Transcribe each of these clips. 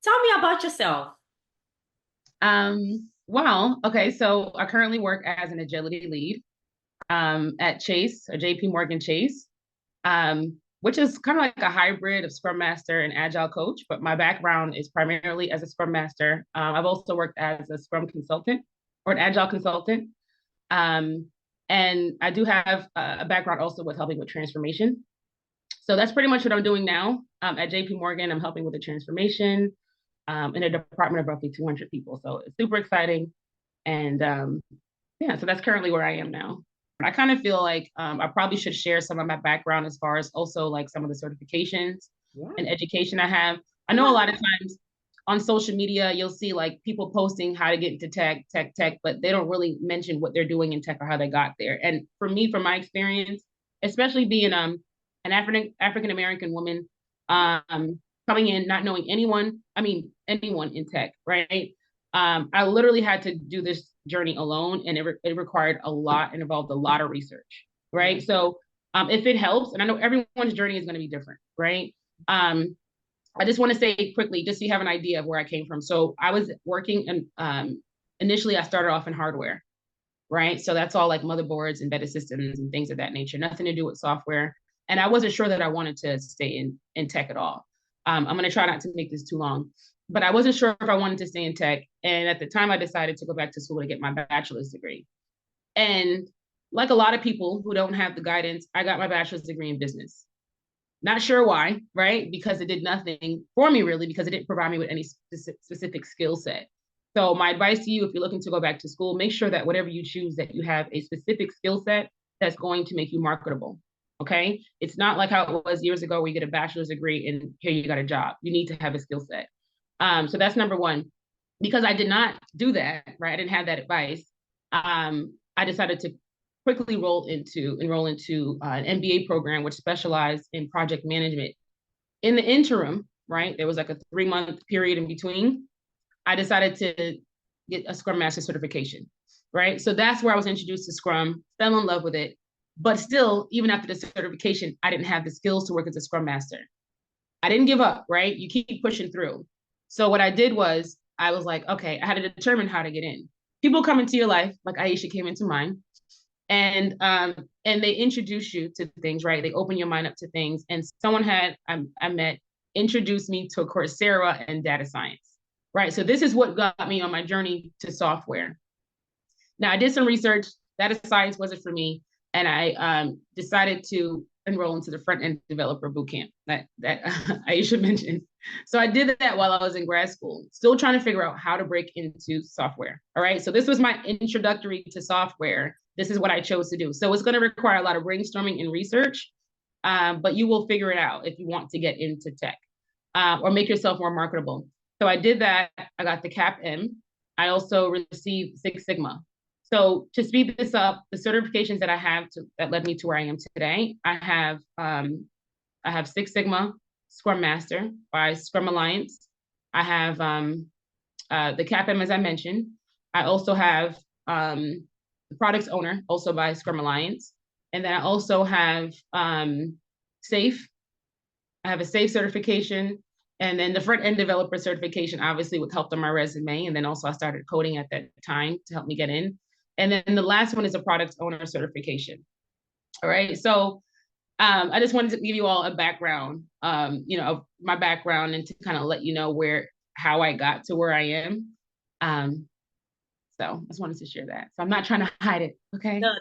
Tell me about yourself. Well, okay, so I currently work as an agility lead at Chase or JP Morgan Chase, which is kind of like a hybrid of Scrum Master and Agile Coach, but my background is primarily as a Scrum Master. I've also worked as a Scrum consultant or an Agile consultant. Um, and I do have a background also with helping with transformation. So that's pretty much what I'm doing now. At JP Morgan, I'm helping with the transformation in a department of roughly 200 people. So it's super exciting. And yeah, so that's currently where I am now. I kind of feel like I probably should share some of my background as far as also like some of the certifications Yeah. and education I have. I know a Yeah. lot of times on social media, you'll see like people posting how to get into tech, but they don't really mention what they're doing in tech or how they got there. And for me, from my experience, especially being an African American woman, coming in not knowing anyone in tech, right? I literally had to do this journey alone, and it required a lot and involved a lot of research, Yeah. right? So if it helps, and I know everyone's journey is going to be different, right? I just want to say quickly, just so you have an idea of where I came from. So I was working, and initially I started off in hardware, right? So that's all like motherboards, embedded systems, and things of that nature. Nothing to do with software. And I wasn't sure that I wanted to stay in tech at all. I'm going to try not to make this too long, but I wasn't sure if I wanted to stay in tech. And at the time, I decided to go back to school to get my bachelor's degree. And like a lot of people who don't have the guidance, I got my bachelor's degree in business. Not sure why, right? Because it did nothing for me really, because it didn't provide me with any specific skill set. So my advice to you, if you're looking to go back to school, make sure that whatever you choose, that you have a specific skill set that's going to make you marketable. Okay. It's not like how it was years ago where you get a bachelor's degree and here you got a job. You need to have a skill set. So that's number one. Because I did not do that, right? I didn't have that advice. I decided to quickly enroll into an MBA program which specialized in project management. In the interim, right, there was like a 3 month period in between. I decided to get a Scrum Master certification, right? So that's where I was introduced to Scrum, fell in love with it. But still, even after the certification, I didn't have the skills to work as a Scrum Master. I didn't give up, right? You keep pushing through. So what I did was I was like, okay, I had to determine how to get in. People come into your life, like Aisha came into mine, and they introduce you to things, right? They open your mind up to things. And someone I met introduced me to Coursera and data science, right? So this is what got me on my journey to software. Now I did some research. Data science wasn't for me, and I decided to enroll into the front end developer bootcamp that Aisha mentioned. So I did that while I was in grad school, still trying to figure out how to break into software. All right, so this was my introductory to software. This is what I chose to do. So it's going to require a lot of brainstorming and research, but you will figure it out if you want to get into tech or make yourself more marketable. So I did that. I got the CAP-M. I also received Six Sigma. So to speed this up, the certifications that I have that led me to where I am today, I have Six Sigma Scrum Master by Scrum Alliance. I have the CAP-M as I mentioned. I also have the Products Owner also by Scrum Alliance, and then I also have SAFe. I have a SAFe certification, and then the front end developer certification obviously would help on my resume. And then also I started coding at that time to help me get in. And then the last one is a product owner certification. All right. So I just wanted to give you all a background, of my background and to kind of let you know how I got to where I am. So I just wanted to share that. So I'm not trying to hide it. Okay. No.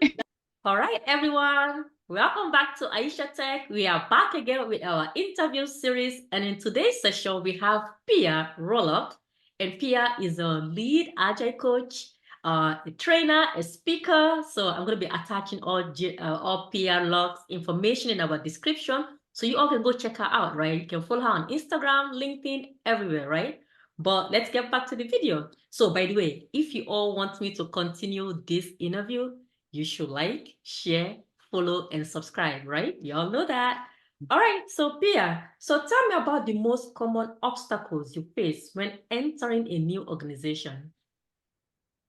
All right, everyone. Welcome back to Aisha Tech. We are back again with our interview series. And in today's session, we have PIA ROLLOCK. And PIA is a lead agile coach, a trainer, a speaker. So I'm going to be attaching all PIA ROLLOCK's information in our description. So you all can go check her out, right? You can follow her on Instagram, LinkedIn, everywhere, right? But let's get back to the video. So by the way, if you all want me to continue this interview, you should like, share, follow, and subscribe, right? You all know that. All right, so Pia, so tell me about the most common obstacles you face when entering a new organization.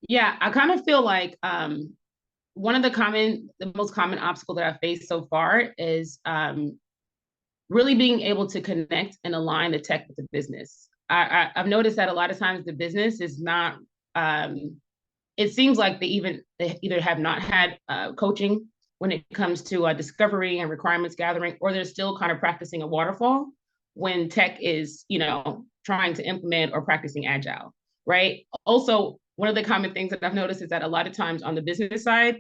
Yeah, I kind of feel like one of the most common obstacle that I faced so far is really being able to connect and align the tech with the business. I've noticed that a lot of times the business is not, it seems like they either have not had coaching when it comes to discovery and requirements gathering, or they're still kind of practicing a waterfall when tech is, trying to implement or practicing agile, right? Also, one of the common things that I've noticed is that a lot of times on the business side,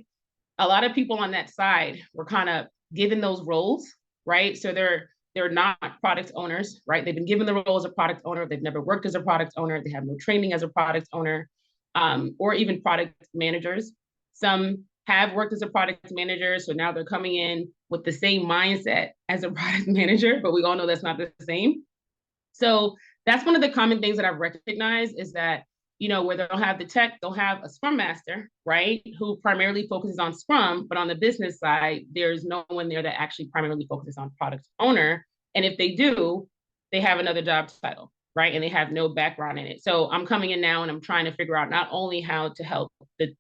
a lot of people on that side were kind of given those roles, right? So they're not product owners, right? They've been given the role as a product owner. They've never worked as a product owner. They have no training as a product owner, or even product managers. Some have worked as a product manager, so now they're coming in with the same mindset as a product manager, but we all know that's not the same. So that's one of the common things that I've recognized is that, where they'll have the tech, they'll have a Scrum Master, right, who primarily focuses on Scrum, but on the business side, there's no one there that actually primarily focuses on product owner. And if they do, they have another job title, right? And they have no background in it. So I'm coming in now and I'm trying to figure out not only how to help the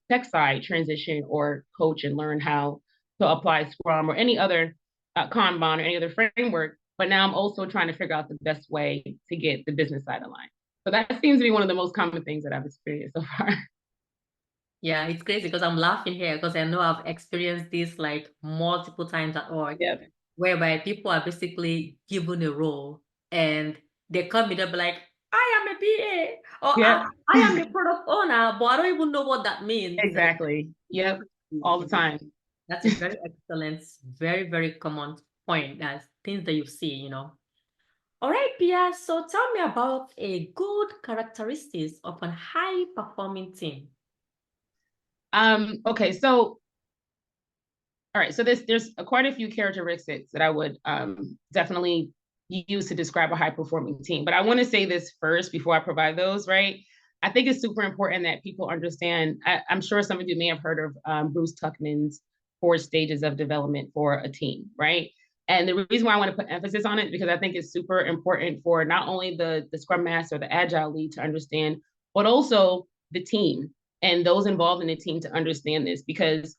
tech side transition or coach and learn how to apply Scrum or any other Kanban or any other framework, but now I'm also trying to figure out the best way to get the business side aligned. So that seems to be one of the most common things that I've experienced so far. Yeah, it's crazy because I'm laughing here because I know I've experienced this like multiple times at work, Yep. whereby people are basically given a role and they come in, they'll be like, I am a BA or Yep. I am a product owner, but I don't even know what that means. Exactly. Yep. All the time. That's a very excellent, very, very common point. That's things that you see. All right, Pia. So tell me about a good characteristics of a high performing team. Okay, so all right, so there's quite a few characteristics that I would definitely use to describe a high performing team. But I want to say this first before I provide those, right? I think it's super important that people understand. I'm sure some of you may have heard of Bruce Tuckman's 4 stages of development for a team, right? And the reason why I want to put emphasis on it because I think it's super important for not only the Scrum Master or the Agile lead to understand, but also the team and those involved in the team to understand this because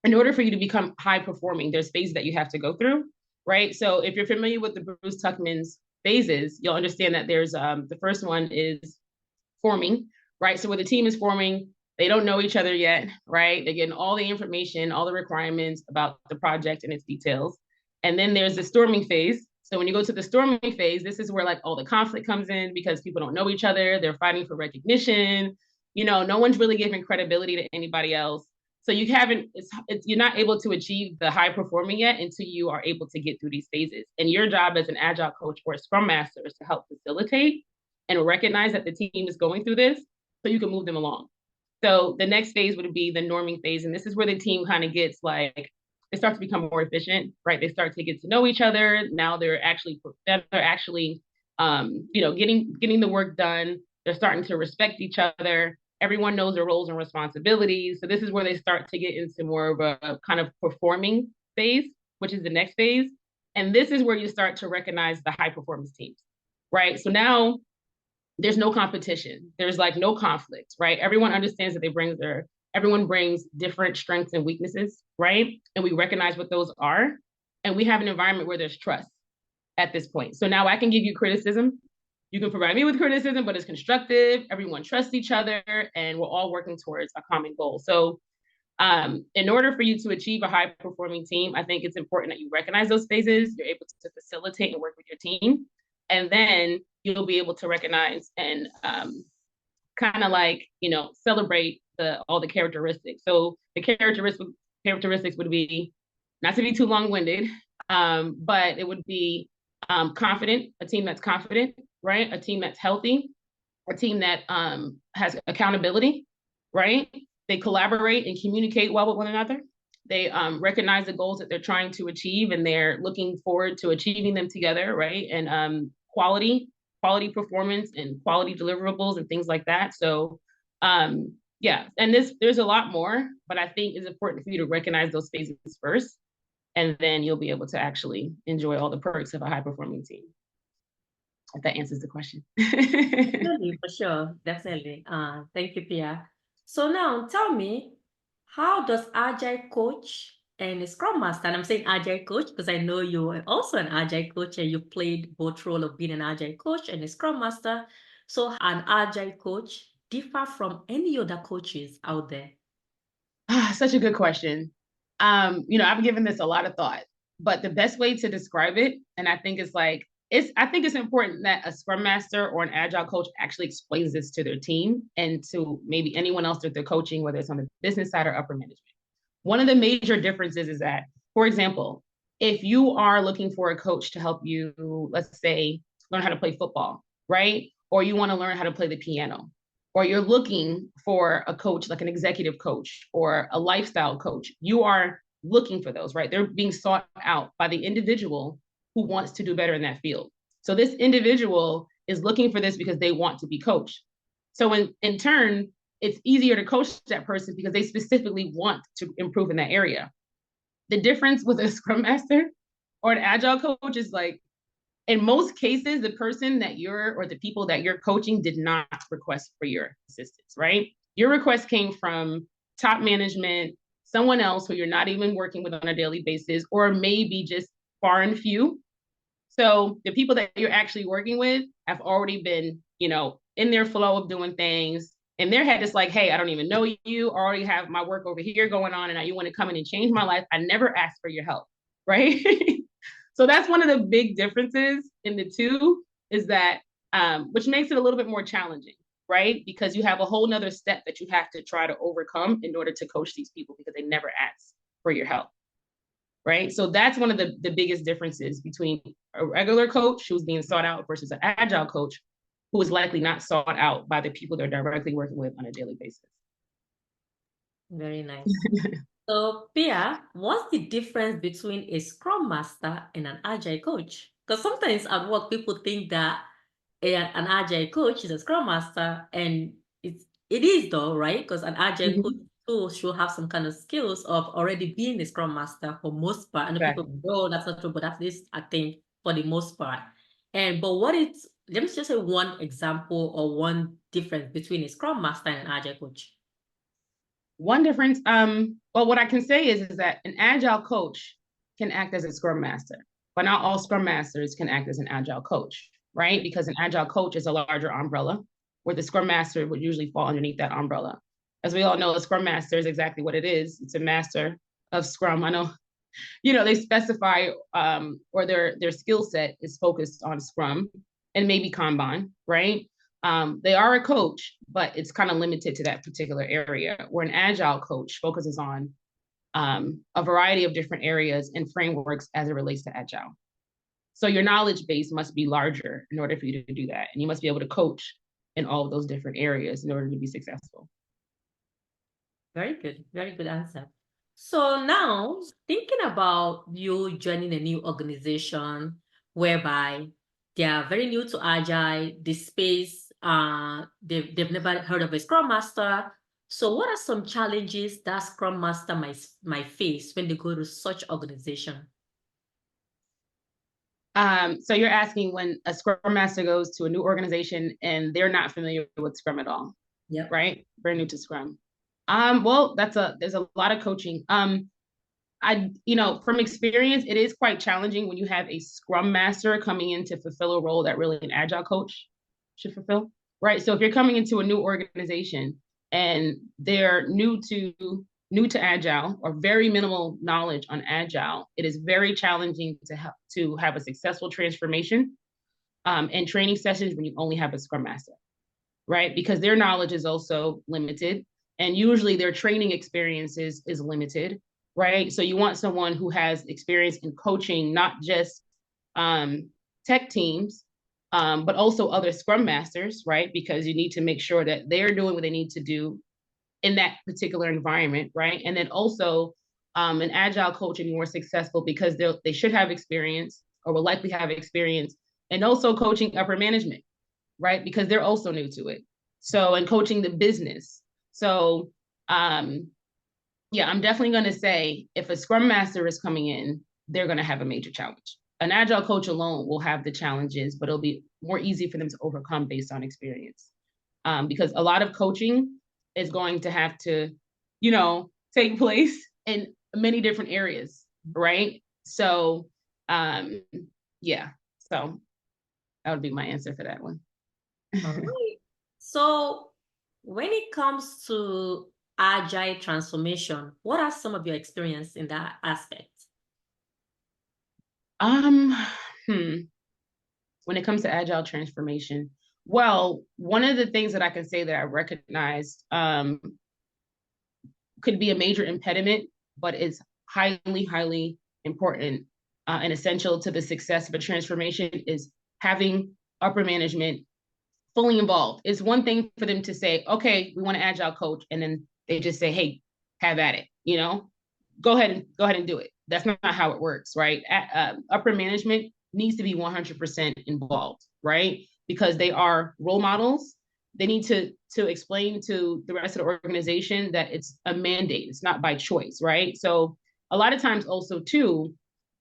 in order for you to become high performing, there's phases that you have to go through, right? So if you're familiar with the Bruce Tuckman's phases, you'll understand that there's the first one is forming, right? So where the team is forming, they don't know each other yet, right? They're getting all the information, all the requirements about the project and its details. And then there's the storming phase. So when you go to the storming phase, this is where like all the conflict comes in because people don't know each other. They're fighting for recognition. No one's really giving credibility to anybody else. So you haven't, you're not able to achieve the high performing yet until you are able to get through these phases. And your job as an Agile coach or a Scrum Master is to help facilitate and recognize that the team is going through this so you can move them along. So the next phase would be the norming phase. And this is where the team kind of gets like, they start to become more efficient, right? They start to get to know each other. Now they're actually getting the work done. They're starting to respect each other. Everyone knows their roles and responsibilities. So this is where they start to get into more of a kind of performing phase, which is the next phase. And this is where you start to recognize the high performance teams, right? So now there's no competition. There's like no conflict, right? Everyone understands that everyone brings different strengths and weaknesses, right? And we recognize what those are. And we have an environment where there's trust at this point. So now I can give you criticism. You can provide me with criticism, but it's constructive. Everyone trusts each other, and we're all working towards a common goal. So in order for you to achieve a high performing team, I think it's important that you recognize those phases. You're able to facilitate and work with your team. And then you'll be able to recognize and kind of like, celebrate all the characteristics. So the characteristics would be, not to be too long-winded, but it would be confident, a team that's confident, right? A team that's healthy, a team that has accountability, right? They collaborate and communicate well with one another. They recognize the goals that they're trying to achieve and they're looking forward to achieving them together, right? And quality performance and quality deliverables and things like that. So yeah, and there's a lot more, but I think it's important for you to recognize those phases first, and then you'll be able to actually enjoy all the perks of a high performing team. If that answers the question. Definitely, for sure, definitely. Thank you, Pia. So now tell me, how does Agile Coach and a Scrum Master. And I'm saying Agile Coach because I know you are also an Agile Coach and you played both role of being an Agile Coach and a Scrum Master. So an Agile Coach differ from any other coaches out there? Such a good question. I've given this a lot of thought, but the best way to describe it, and I think I think it's important that a Scrum Master or an Agile coach actually explains this to their team and to maybe anyone else that they're coaching, whether it's on the business side or upper management. One of the major differences is that, for example, if you are looking for a coach to help you, let's say, learn how to play football, right? Or you want to learn how to play the piano, or you're looking for a coach like an executive coach or a lifestyle coach, you are looking for those, right? They're being sought out by the individual who wants to do better in that field. So this individual is looking for this because they want to be coached. So in turn, it's easier to coach that person because they specifically want to improve in that area. The difference with a Scrum Master or an Agile coach is like, in most cases, the person that or the people that you're coaching did not request for your assistance, right? Your request came from top management, someone else who you're not even working with on a daily basis, or maybe just far and few. So the people that you're actually working with have already been, in their flow of doing things. In their head, it's like, hey, I don't even know you. I already have my work over here going on, and now you want to come in and change my life. I never asked for your help, right? So that's one of the big differences in the two is that, which makes it a little bit more challenging, right? Because you have a whole nother step that you have to try to overcome in order to coach these people because they never asked for your help, right? So that's one of the biggest differences between a regular coach who's being sought out versus an Agile coach who is likely not sought out by the people they're directly working with on a daily basis. Very nice. So, Pia, what's the difference between a Scrum Master and an Agile Coach? Because sometimes at work, people think that an Agile Coach is a Scrum Master, and it is though, right? Because an Agile Coach too should have some kind of skills of already being a Scrum Master for most part. And the people go, that's not true, but at least I think for the most part. Let me just say one example or one difference between a Scrum Master and an Agile Coach. One difference, well, what I can say is that an Agile coach can act as a Scrum Master, but not all Scrum Masters can act as an Agile coach, right? Because an Agile coach is a larger umbrella, where the Scrum Master would usually fall underneath that umbrella. As we all know, a Scrum Master is exactly what it is. It's a master of Scrum. I know, they specify or their skill set is focused on Scrum and maybe Kanban, right? They are a coach, but it's kind of limited to that particular area, where an Agile coach focuses on a variety of different areas and frameworks as it relates to Agile. So your knowledge base must be larger in order for you to do that. And you must be able to coach in all of those different areas in order to be successful. Very good answer. So now, thinking about you joining a new organization whereby they are very new to Agile, this space, they've never heard of a Scrum Master. So what are some challenges that Scrum Master might face when they go to such organization? So you're asking when a Scrum Master goes to a new organization and they're not familiar with Scrum at all, right? Very new to Scrum. Well, there's a lot of coaching. From experience, it is quite challenging when you have a Scrum Master coming in to fulfill a role that really an Agile coach should fulfill, right? So if you're coming into a new organization and they're new to Agile or very minimal knowledge on Agile, it is very challenging to have a successful transformation and training sessions when you only have a Scrum Master, right? Because their knowledge is also limited, and usually their training experiences is limited, right? So you want someone who has experience in coaching, not just tech teams, but also other Scrum Masters, right? Because you need to make sure that they're doing what they need to do in that particular environment, right? And then also an Agile coach will be more successful because they should have experience or will likely have experience, and also coaching upper management, right? Because they're also new to it. So, and coaching the business. So, I'm definitely going to say if a Scrum Master is coming in, they're going to have a major challenge. An Agile coach alone will have the challenges, but it'll be more easy for them to overcome based on experience. Because a lot of coaching is going to have to, take place in many different areas, right? So, yeah, so that would be my answer for that one. All right. So when it comes to agile transformation, what are some of your experience in that aspect? Um, when it comes to agile transformation, well, one of the things that I can say that I recognized could be a major impediment, but it's highly, highly important and essential to the success of a transformation is having upper management fully involved. It's one thing for them to say, okay, we want an agile coach, and then they just say, hey, have at it, go ahead and do it. That's not how it works, right? Upper management needs to be 100% involved, right? Because they are role models. They need to explain to the rest of the organization that it's a mandate. It's not by choice, right? So a lot of times also too,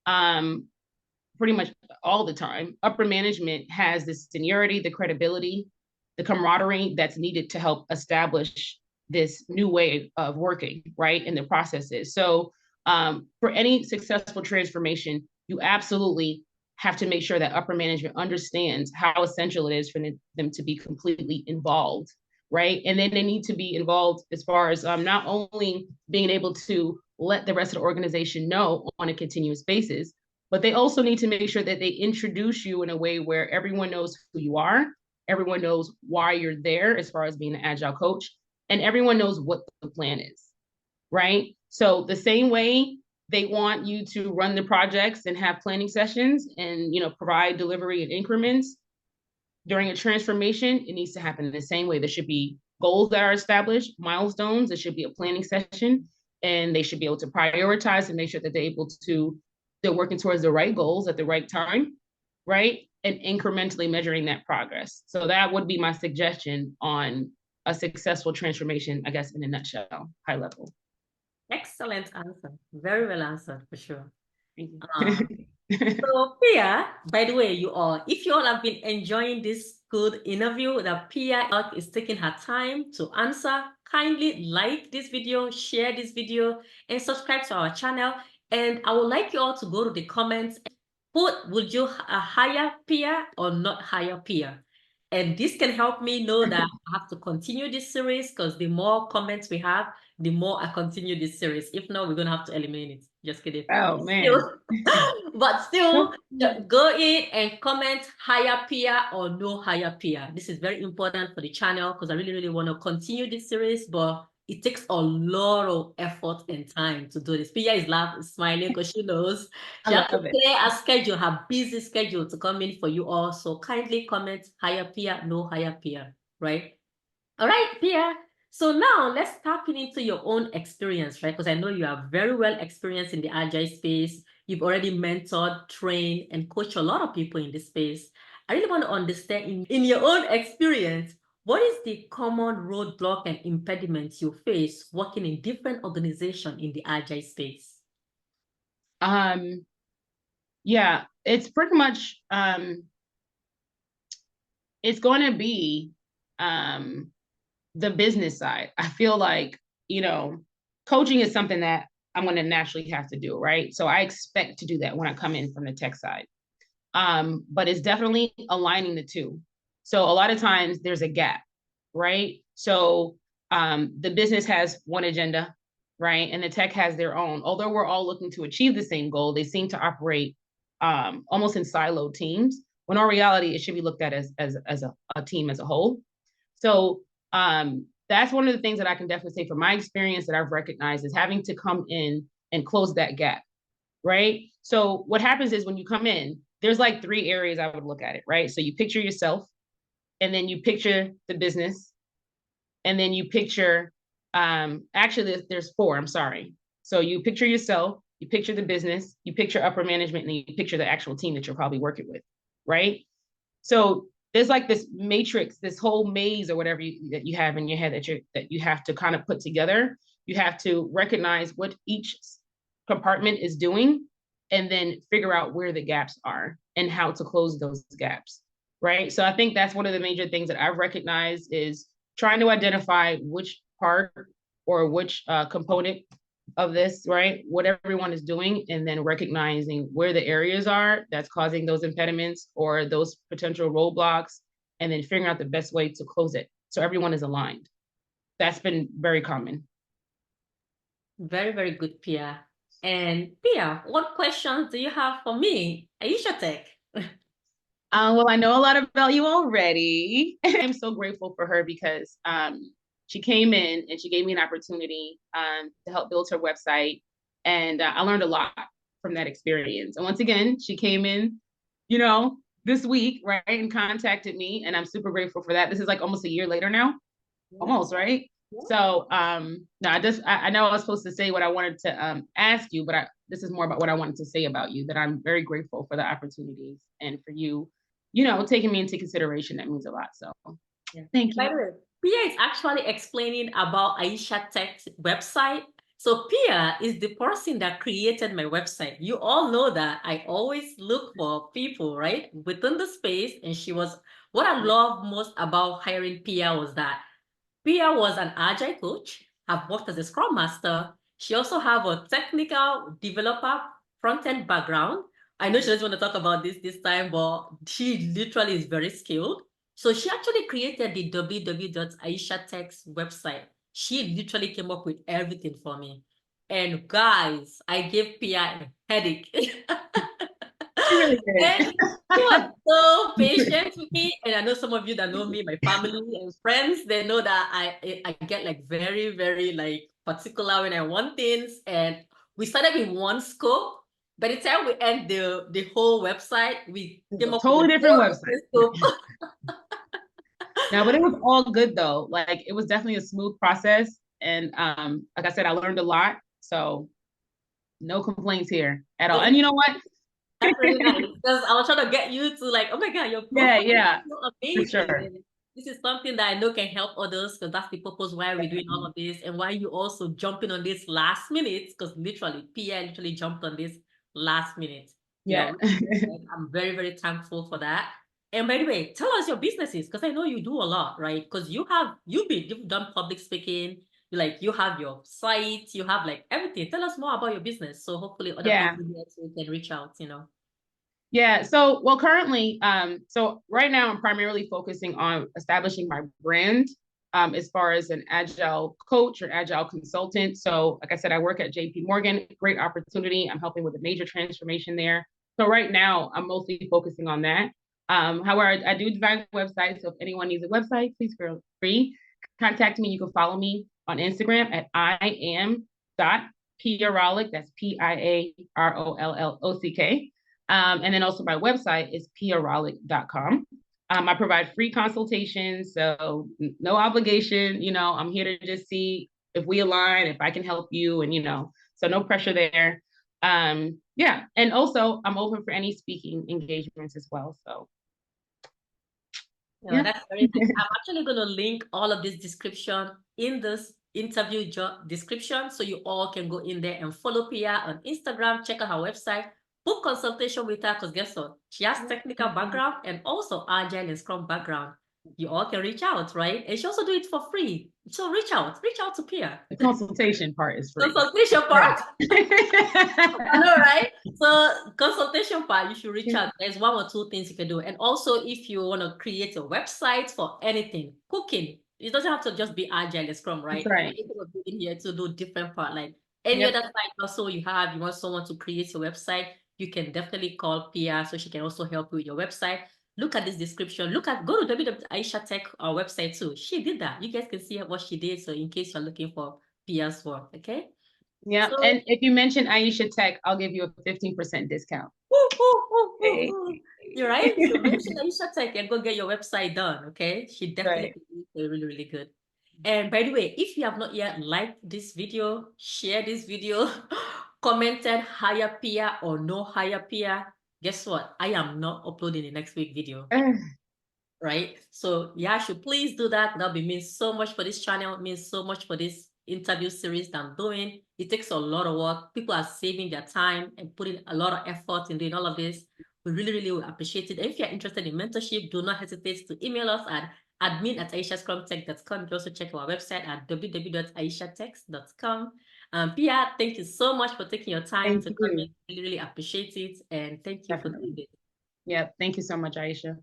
pretty much all the time, upper management has the seniority, the credibility, the camaraderie that's needed to help establish this new way of working, right? In the processes. So for any successful transformation, you absolutely have to make sure that upper management understands how essential it is for them to be completely involved, right? And then they need to be involved as far as not only being able to let the rest of the organization know on a continuous basis, but they also need to make sure that they introduce you in a way where everyone knows who you are, everyone knows why you're there as far as being an agile coach, and everyone knows what the plan is, right? So the same way they want you to run the projects and have planning sessions and provide delivery in increments during a transformation, it needs to happen in the same way. There should be goals that are established, milestones. There should be a planning session, and they should be able to prioritize and make sure that they're working towards the right goals at the right time, right? And incrementally measuring that progress. So that would be my suggestion on a successful transformation, I guess, in a nutshell, high level. Excellent answer. Very well answered, for sure. Thank you. So Pia, by the way, if you all have been enjoying this good interview that Pia is taking her time to answer, kindly like this video, share this video, and subscribe to our channel. And I would like you all to go to the comments. Would you hire Pia or not hire Pia? And this can help me know that I have to continue this series, because the more comments we have, the more I continue this series. If not, we're going to have to eliminate it. Just kidding. Oh, man. But still, go in and comment hire Pia or no hire Pia. This is very important for the channel, because I really, really want to continue this series, but it takes a lot of effort and time to do this. Pia is laughing, smiling, because she knows she has to clear her schedule, her busy schedule, to come in for you all. So kindly comment hire Pia, no hire Pia, right? All right, Pia. So now let's tap into your own experience, right? Because I know you are very well experienced in the Agile space. You've already mentored, trained, and coached a lot of people in this space. I really want to understand in your own experience, what is the common roadblock and impediments you face working in different organizations in the Agile space? Yeah, it's pretty much it's going to be the business side. I feel like, coaching is something that I'm going to naturally have to do, right? So I expect to do that when I come in from the tech side. But it's definitely aligning the two. So a lot of times there's a gap, right? So the business has one agenda, right? And the tech has their own. Although we're all looking to achieve the same goal, they seem to operate almost in siloed teams, when in reality, it should be looked at as a team as a whole. So that's one of the things that I can definitely say from my experience that I've recognized is having to come in and close that gap, right? So what happens is when you come in, there's like 3 areas I would look at it, right? So you picture yourself, and then you picture the business, and then you picture, actually there's 4, I'm sorry. So you picture yourself, you picture the business, you picture upper management, and then you picture the actual team that you're probably working with, right? So there's like this matrix, this whole maze or whatever that you have in your head that you have to kind of put together. You have to recognize what each compartment is doing, and then figure out where the gaps are and how to close those gaps, right? So I think that's one of the major things that I've recognized is trying to identify which part or which component of this, right? What everyone is doing, and then recognizing where the areas are that's causing those impediments or those potential roadblocks, and then figuring out the best way to close it so everyone is aligned. That's been very common. Very, very good, Pia. And Pia, what questions do you have for me, Aisha Tech? Well, I know a lot about you already. I'm so grateful for her because she came in and she gave me an opportunity to help build her website. And I learned a lot from that experience. And once again, she came in, this week, right, and contacted me. And I'm super grateful for that. This is like almost a year later now, almost, right? Yeah. So no, I know I was supposed to say what I wanted to ask you, but this is more about what I wanted to say about you, that I'm very grateful for the opportunities and for you, taking me into consideration. That means a lot. So Yeah. thank you. By the way, Pia is actually explaining about Aisha Tech's website. So Pia is the person that created my website. You all know that I always look for people, right, within the space. And what I love most about hiring Pia was that Pia was an Agile coach, have worked as a Scrum Master. She also have a technical developer front-end background. I know she doesn't want to talk about this time, but she literally is very skilled. So she actually created the www.aishatech's website. She literally came up with everything for me. And guys, I gave Pia a headache. She really And did. she was so patient with me. And I know some of you that know me, my family and friends, they know that I get like very, very like particular when I want things. And we started with one scope. By the time we end the whole website, we came up with Totally a different whole website. different scope. No, but it was all good though. Like it was definitely a smooth process. And like I said, I learned a lot. So no complaints here at all. And you know what? That's really nice because I was trying to get you to like, oh my God, your profile Yeah, is so for amazing. sure. And this is something that I know can help others because that's the purpose why we're doing all of this and why you also jumping on this last minute because literally Pia literally jumped on this last minute. Yeah. I'm very, very thankful for that. And by the way, tell us your businesses because I know you do a lot, right? Because you've done public speaking, you have your site, you have like everything. Tell us more about your business. So hopefully other Yeah. people here too can reach out. Yeah. So, well, currently, so right now I'm primarily focusing on establishing my brand as far as an agile coach or agile consultant. So, like I said, I work at JP Morgan, great opportunity. I'm helping with a major transformation there. So right now I'm mostly focusing on that. However, I do design websites. So if anyone needs a website, please feel free. Contact me. You can follow me on Instagram at iam.piarollock. That's PIAROLLOCK. And then also my website is piarollock.com. I provide free consultations, so no obligation. I'm here to just see if we align, if I can help you, and so no pressure there. Yeah, and also I'm open for any speaking engagements as well. So No, yeah, that's very nice. I'm actually going to link all of this description in this interview job description so you all can go in there and follow Pia on Instagram, check out her website, book consultation with her because guess what? She has technical background and also Agile and Scrum background. You all can reach out, right? And she also do it for free. So reach out to Pia. the consultation part is free. Consultation part. I Yeah. know, right? So consultation part, you should reach out. There's one or two things you can do. And also if you want to create a website for anything, cooking, it doesn't have to just be Agile and Scrum, right? That's right. We're able to be in here to do different part. Like any Yep. other site also you want someone to create your website, you can definitely call Pia so she can also help you with your website. Look at this description. Go to www.aisha Tech website too. She did that. You guys can see what she did. So in case you're looking for Pia's work, okay? Yeah. So And if you mention Aisha Tech, I'll give you a 15% discount. Okay. you're right. So mention Aisha Tech and go get your website done. Okay. She definitely Right. is really, really good. And by the way, if you have not yet liked this video, share this video, commented hire Pia or no hire Pia, guess what? I am not uploading the next week video. Right? So yeah, should please do that. That means so much for this channel. It means so much for this interview series that I'm doing. It takes a lot of work. People are saving their time and putting a lot of effort in doing all of this. We really, really appreciate it. And if you're interested in mentorship, do not hesitate to email us at admin@aishascrumtech.com. You can also check our website at www.aishatech.com. Pia, thank you so much for taking your time Thank to come you. in. I really appreciate it. And thank you for Definitely. doing it. Yeah, thank you so much, Aisha.